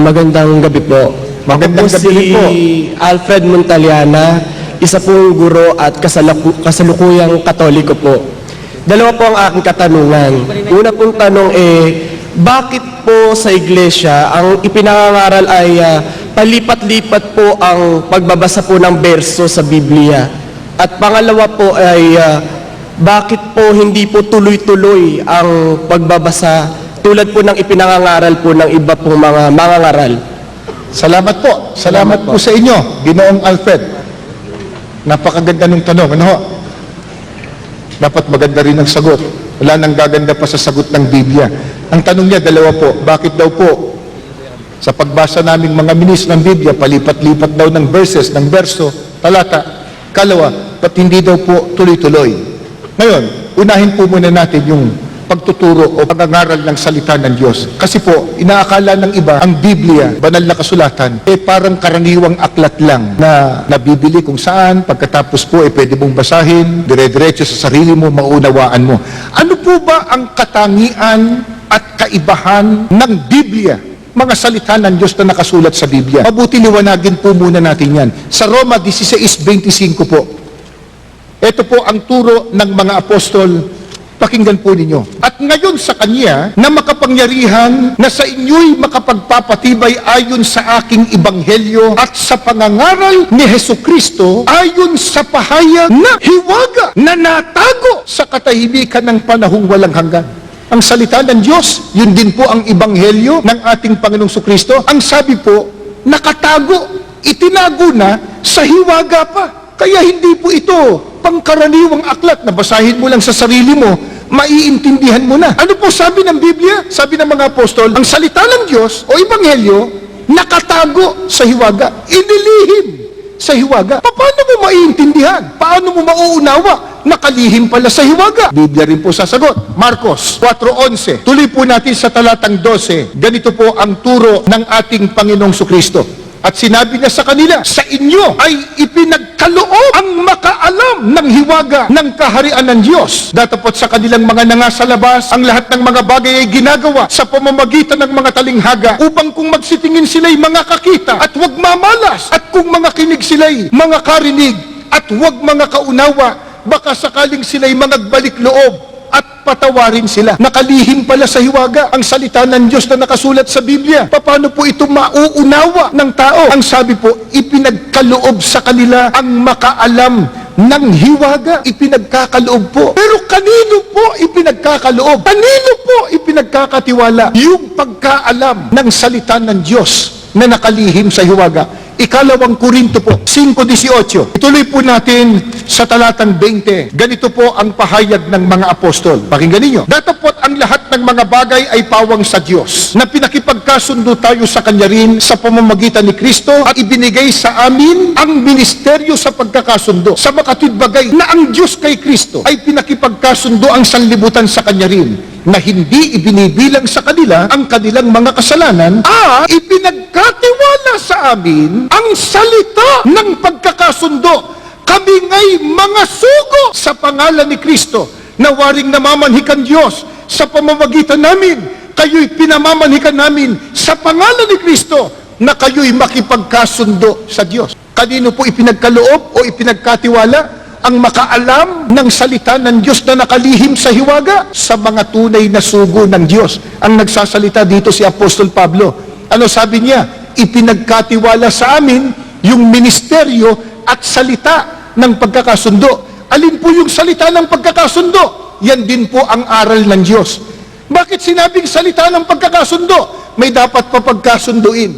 Magandang gabi po. Magandang Ako po gabi po. Alfred Montaliana, isa pong guro at kasalukuyang Katoliko po. Dalawa po ang aking katanungan. Una pong tanong bakit po sa iglesia ang ipinangangaral ay palipat-lipat po ang pagbabasa po ng berso sa Biblia? At pangalawa po ay bakit po hindi po tuloy-tuloy ang pagbabasa tulad po ng ipinangangaral po ng iba pong mga mangangaral? Salamat po. Salamat po sa inyo, Ginoong Alfred. Napakaganda ng tanong. Ano ho? Dapat maganda rin ang sagot. Wala nang gaganda pa sa sagot ng Biblia. Ang tanong niya, dalawa po. Bakit daw po sa pagbasa naming mga minis ng Biblia, palipat-lipat daw ng verses, ng verso, talata, kalawa, ba't hindi daw po tuloy-tuloy? Ngayon, unahin po muna natin yung pagtuturo o pag-angaral ng salita ng Diyos. Kasi po, inaakala ng iba, ang Biblia, banal na kasulatan, parang karaniwang aklat lang na nabibili kung saan, pagkatapos po, pwede mong basahin, dire-diretso sa sarili mo, maunawaan mo. Ano po ba ang katangian at kaibahan ng Biblia? Mga salita ng Diyos na nakasulat sa Biblia. Mabuti liwanagin po muna natin yan. Sa Roma 16:25 po, ito po ang turo ng mga apostol. Pakinggan po ninyo. At ngayon sa Kanya na makapangyarihan na sa inyo'y makapagpapatibay ayon sa aking ebanghelyo at sa pangangaral ni Hesukristo ayon sa pahayag na hiwaga na natago sa katahimikan ng panahong walang hanggan. Ang salita ng Diyos, yun din po ang ebanghelyo ng ating Panginoong Sukristo. Ang sabi po, nakatago, itinago na sa hiwaga pa. Kaya hindi po ito pangkaraniwang aklat na basahin mo lang sa sarili mo, maiintindihan mo na. Ano po sabi ng Biblia? Sabi ng mga apostol, ang salita ng Diyos o ebanghelyo, nakatago sa hiwaga, inilihim sa hiwaga. Paano mo maiintindihan? Paano mo mauunawa? Nakalihim pala sa hiwaga. Biblia rin po sasagot. Marcos 4:11. Tuloy po natin sa talatang 12. Ganito po ang turo ng ating Panginoong Sukristo. At sinabi niya sa kanila, sa inyo ay ipinagkaloob ang makaalam ng hiwaga ng kaharian ng Diyos. Datapot sa kanilang mga nangasa labas, ang lahat ng mga bagay ay ginagawa sa pamamagitan ng mga talinghaga upang kung magsitingin sila'y mga kakita at huwag mamalas at kung mga kinig sila'y mga karinig at huwag mga kaunawa, baka sakaling sila'y managbalik loob at patawarin sila. Nakalihim pala sa hiwaga ang salita ng Diyos na nakasulat sa Biblia. Paano po ito mauunawa ng tao? Ang sabi po, ipinagkaloob sa kanila ang makaalam ng hiwaga. Ipinagkakaloob po. Pero kanino po ipinagkakaloob? Kanino po ipinagkakatiwala yung pagkaalam ng salita ng Diyos na nakalihim sa hiwaga? Ikalawang Korinto po, 5:18. Ituloy po natin sa talatang 20. Ganito po ang pahayag ng mga apostol. Pakinggan ninyo. Datapot ang lahat ng mga bagay ay pawang sa Diyos, na pinakipagkasundo tayo sa Kanya rin sa pamamagitan ni Kristo at ibinigay sa amin ang ministeryo sa pagkakasundo. Sa makatwid bagay na ang Diyos kay Kristo ay pinakipagkasundo ang sanlibutan sa Kanya rin, na hindi ibinibilang sa kanila ang kanilang mga kasalanan at ipinagkatiwala sa amin ang salita ng pagkakasundo. Kami nga'y mga sugo sa pangalan ni Kristo, na waring namamanhikan Diyos sa pamamagitan namin. Kayo'y pinamamanhikan namin sa pangalan ni Kristo, na kayo'y makipagkasundo sa Diyos. Kanino po ipinagkaloob o ipinagkatiwala ang makaalam ng salita ng Diyos na nakalihim sa hiwaga? Sa mga tunay na sugo ng Diyos. Ang nagsasalita dito si Apostol Pablo. Ano sabi niya? Ipinagkatiwala sa amin yung ministeryo at salita ng pagkakasundo. Alin po yung salita ng pagkakasundo? Yan din po ang aral ng Diyos. Bakit sinabing salita ng pagkakasundo? May dapat papagkasunduin.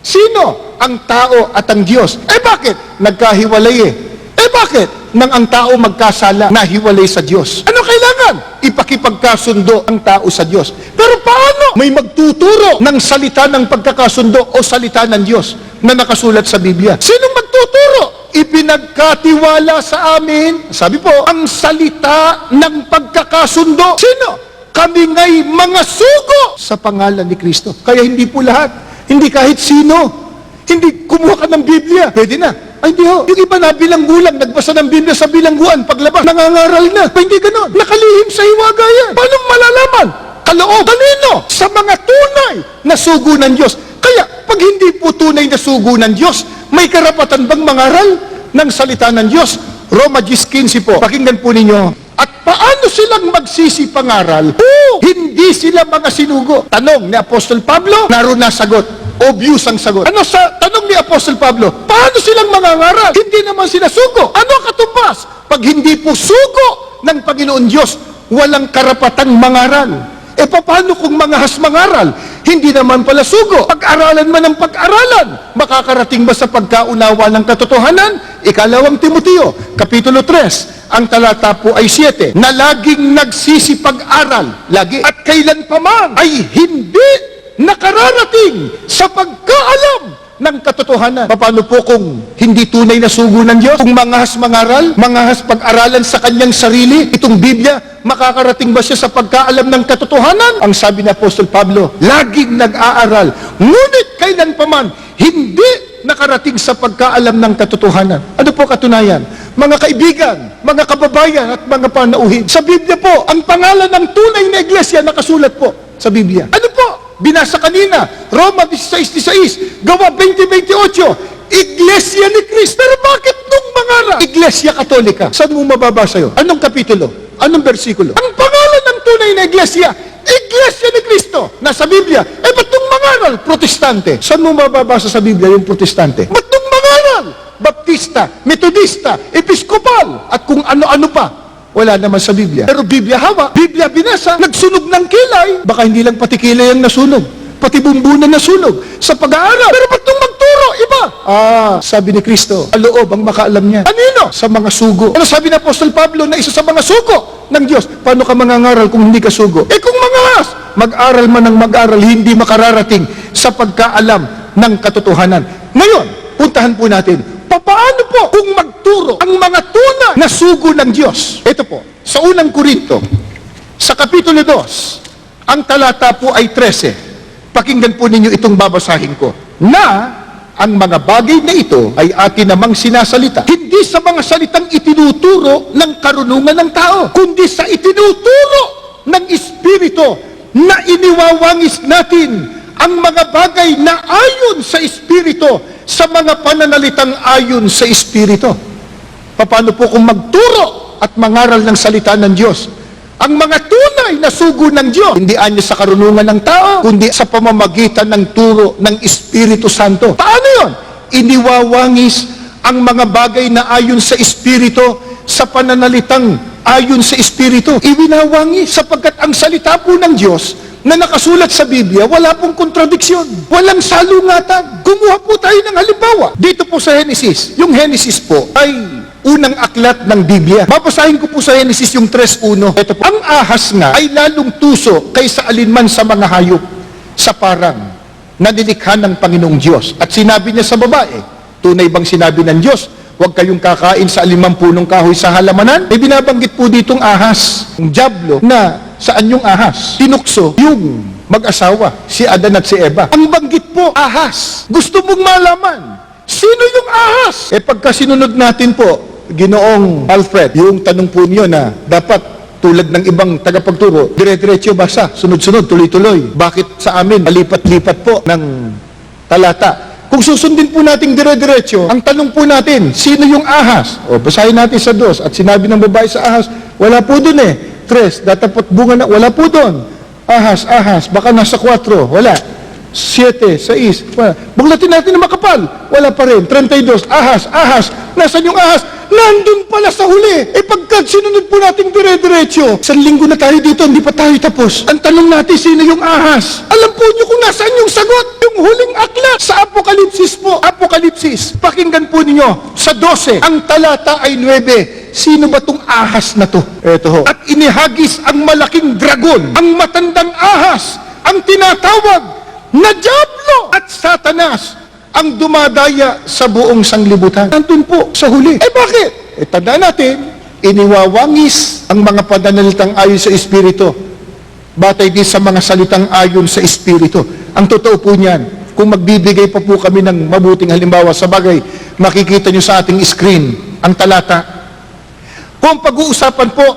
Sino? Ang tao at ang Diyos. Bakit? Nagkahiwalay bakit? Nang ang tao magkasala, nahiwalay sa Diyos. Ano kailangan? Ipakipagkasundo ang tao sa Diyos. Pero paano? May magtuturo ng salita ng pagkakasundo o salita ng Diyos na nakasulat sa Biblia. Sinong magtuturo? Ipinagkatiwala sa amin, sabi po, ang salita ng pagkakasundo. Sino? Kami nga'y mga sugo sa pangalan ni Kristo. Kaya hindi po lahat. Hindi kahit sino. Hindi kumuha ka ng Biblia. Pwede na. Ay, hindi ho. Yung iba na bilanggulang, nagbasa ng Biblia sa bilangguan, paglabas, nangangaral na. Ay, hindi ganon. Nakalihim sa hiwaga yan. Paano malalaman? Kaloob. Kanino? Sa mga tunay na sugo ng Diyos. Kaya, pag hindi po tunay na sugo ng Diyos, may karapatan bang mangaral ng salita ng Diyos? Roma 10:15 po, pakinggan po ninyo. At paano silang magsisipangaral? Hindi sila mga sinugo. Tanong ni Apostol Pablo, naroon na sagot. Obvious ang sagot. Ano sa tanong ni Apostol Pablo? Paano silang mangangaral? Hindi naman sila sugo. Ano ang katumbas? Pag hindi po sugo ng Panginoon Diyos, walang karapatang mangaral. E paano kung mangahas mangaral? Hindi naman pala sugo. Pag-aralan man ang pag-aralan, makakarating ba sa pagkaunawa ng katotohanan? Ikalawang Timoteo, Kapitulo 3, ang talata po ay 7, na laging nagsisipag-aral, lagi, at kailan pa man ay hindi nakararating sa pagkaalam ng katotohanan. Paano po kung hindi tunay na sugo ng Diyos? Kung mangahas mangaral, mangahas pag-aralan sa kanyang sarili, itong Biblia, makakarating ba siya sa pagkaalam ng katotohanan? Ang sabi ni Apostol Pablo, laging nag-aaral, ngunit kailan pa man, hindi nakarating sa pagkaalam ng katotohanan. Ano po katunayan? Mga kaibigan, mga kababayan at mga panauhin. Sa Biblia po, ang pangalan ng tunay na iglesia nakasulat po sa Biblia. Ano po? Binasa kanina, Roma 16:16, Gawa 20:28, Iglesia ni Cristo. Pero bakit nung mangaral? Iglesia Katolika. Saan mo mababasa yun? Anong kapitulo? Anong versikulo? Ang pangalan ng tunay na iglesia, Iglesia ni Cristo. Nasa Biblia. Eh, ba't nung mangaral? Protestante. Saan mo mababasa sa Biblia yung protestante? Ba't nung mangaral? Baptista, Metodista, Episkopal, at kung ano-ano pa. Wala naman sa Biblia. Pero Biblia hawa, Biblia binasa, nagsunog ng kilay. Baka hindi lang pati kilay ang nasunog, pati bumbunan nasunog sa pag-aaral. Pero ba't nung magturo? Iba. Sabi ni Kristo, aloob ang makaalam niya. Anino? Sa mga sugo. Ano sabi ni Apostol Pablo na isa sa mga sugo ng Diyos? Paano ka mangangaral kung hindi ka sugo? Eh kung mangahas, mag-aral man ng mag-aral, hindi makararating sa pagkaalam ng katotohanan. Ngayon, puntahan po natin, paano po kung magturo ang mga tunay na sugo ng Diyos? Ito po, sa unang Korinto, sa Kapitulo 2, ang talata po ay 13. Pakinggan po ninyo itong babasahin ko. Na ang mga bagay na ito ay atin namang sinasalita, hindi sa mga salitang itinuturo ng karunungan ng tao, kundi sa itinuturo ng Espiritu na iniwawangis natin ang mga bagay na ayon sa Espiritu, sa mga pananalitang ayon sa Espiritu. Paano po kung magturo at mangaral ng salita ng Diyos? Ang mga tunay na sugo ng Diyos, hindi anya sa karunungan ng tao, kundi sa pamamagitan ng turo ng Espiritu Santo. Paano yun? Iniwawangis ang mga bagay na ayon sa Espiritu, sa pananalitang ayon sa Espiritu. Iwinawangis sapagkat ang salita po ng Diyos na nakasulat sa Biblia, wala pong kontradiksyon, walang salungatan. Kumuha po tayo ng halimbawa. Dito po sa Genesis, yung Genesis po ay unang aklat ng Biblia. Babasahin ko po sa Genesis yung 3:1. Ito po, ang ahas nga ay lalong tuso kaysa alinman sa mga hayop sa parang na nilikha ng Panginoong Diyos. At sinabi niya sa babae, tunay bang sinabi ng Diyos, huwag kayong kakain sa alimang punong kahoy sa halamanan? May binabanggit po ditong ahas, yung diablo, na saan yung ahas? Tinukso yung mag-asawa, si Adan at si Eva. Ang banggit po, ahas. Gusto mong malaman, sino yung ahas? Eh pagka sinunod natin po, Ginoong Alfred, yung tanong po niyo na dapat tulad ng ibang tagapagturo, dire-diretso basa, sunod-sunod, tuloy-tuloy. Bakit sa amin, malipat-lipat po ng talata? Kung susundin po nating dire-diretso, ang tanong po natin, sino yung ahas? O, basahin natin sa 2, at sinabi ng babae sa ahas, wala po dun eh. 3, datapot bunga na, wala po dun. Ahas, baka nasa 4, wala. 7, 6, wala. Buglatin natin na makapal, wala pa rin. 32, ahas, nasan yung ahas? Nandun pala sa huli. Eh pagka sinunod po nating dire-diretso, 1 linggo na tayo dito, hindi pa tayo tapos. Ang tanong natin, sino yung ahas? Alam po niyo kung nasaan yung sagot? Yung huling aklat sa Apokalipsis po. Apokalipsis, pakinggan po ninyo, sa 12, ang talata ay 9. Sino ba tong ahas na to? Eto ho. At inihagis ang malaking dragon, ang matandang ahas, ang tinatawag na Diablo at Satanas, ang dumadaya sa buong sanglibutan. Nandun po sa huli. Eh bakit? Eh tandaan natin, iniwawangis ang mga pananalitang ayon sa Espiritu, batay din sa mga salitang ayon sa Espiritu. Ang totoo po niyan, kung magbibigay pa po kami ng mabuting halimbawa, sa bagay, makikita nyo sa ating screen ang talata. Kung pag-uusapan po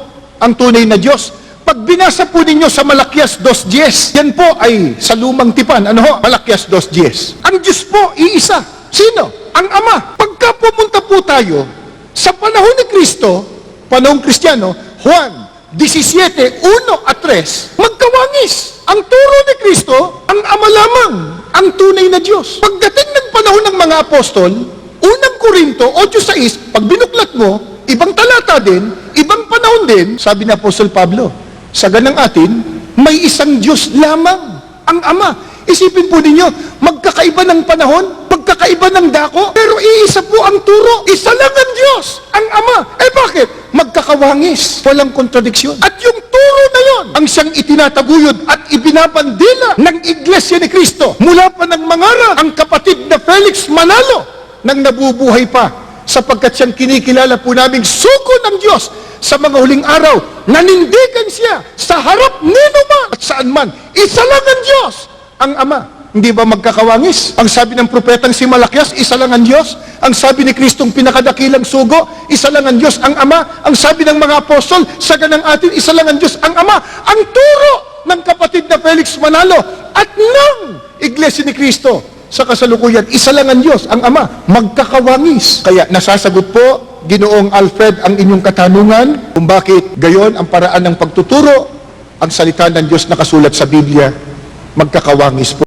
ang tunay na Diyos, Pag binasa po ninyo sa Malakias 2:10, yan po ay sa lumang tipan. Ano ho? Malakias 2:10. Ang Diyos po, iisa. Sino? Ang Ama. Pagka pumunta po tayo sa panahon ni Kristo, panahon Kristiyano, Juan 17:1 at 3, magkawangis. Ang turo ni Kristo, ang Ama lamang, ang tunay na Diyos. Pagdating ng panahon ng mga apostol, unang Korinto 8:6, pag binuklat mo, ibang talata din, ibang panahon din, sabi ni Apostol Pablo, sa ganang atin, may isang Diyos lamang, ang Ama. Isipin po ninyo, magkakaiba ng panahon, magkakaiba ng dako, pero iisa po ang turo. Isa lang ang Diyos, ang Ama. Bakit? Magkakawangis. Walang kontradiksyon. At yung turo na yon, ang siyang itinataguyod at ibinabandila ng Iglesia ni Kristo. Mula pa ng mangaral, ang kapatid na Felix Manalo, nang nabubuhay pa, sapagkat siyang kinikilala po naming sugo ng Diyos sa mga huling araw. Nanindigan siya sa harap nino man at saan man. Isa lang ang Diyos, ang Ama. Hindi ba magkakawangis? Ang sabi ng propetang si Malakias, isa lang ang Diyos. Ang sabi ni Kristong pinakadakilang sugo, isa lang ang Diyos, ang Ama. Ang sabi ng mga apostol, sa ganang atin, isa lang ang Diyos, ang Ama. Ang turo ng kapatid na Felix Manalo at ng Iglesia ni Kristo sa kasalukuyan, isa lang ang Diyos, ang Ama. Magkakawangis. Kaya nasasagot po, Ginoong Alfred, ang inyong katanungan kung bakit gayon ang paraan ng pagtuturo, ang salita ng Diyos nakasulat sa Biblia, magkakawangis po.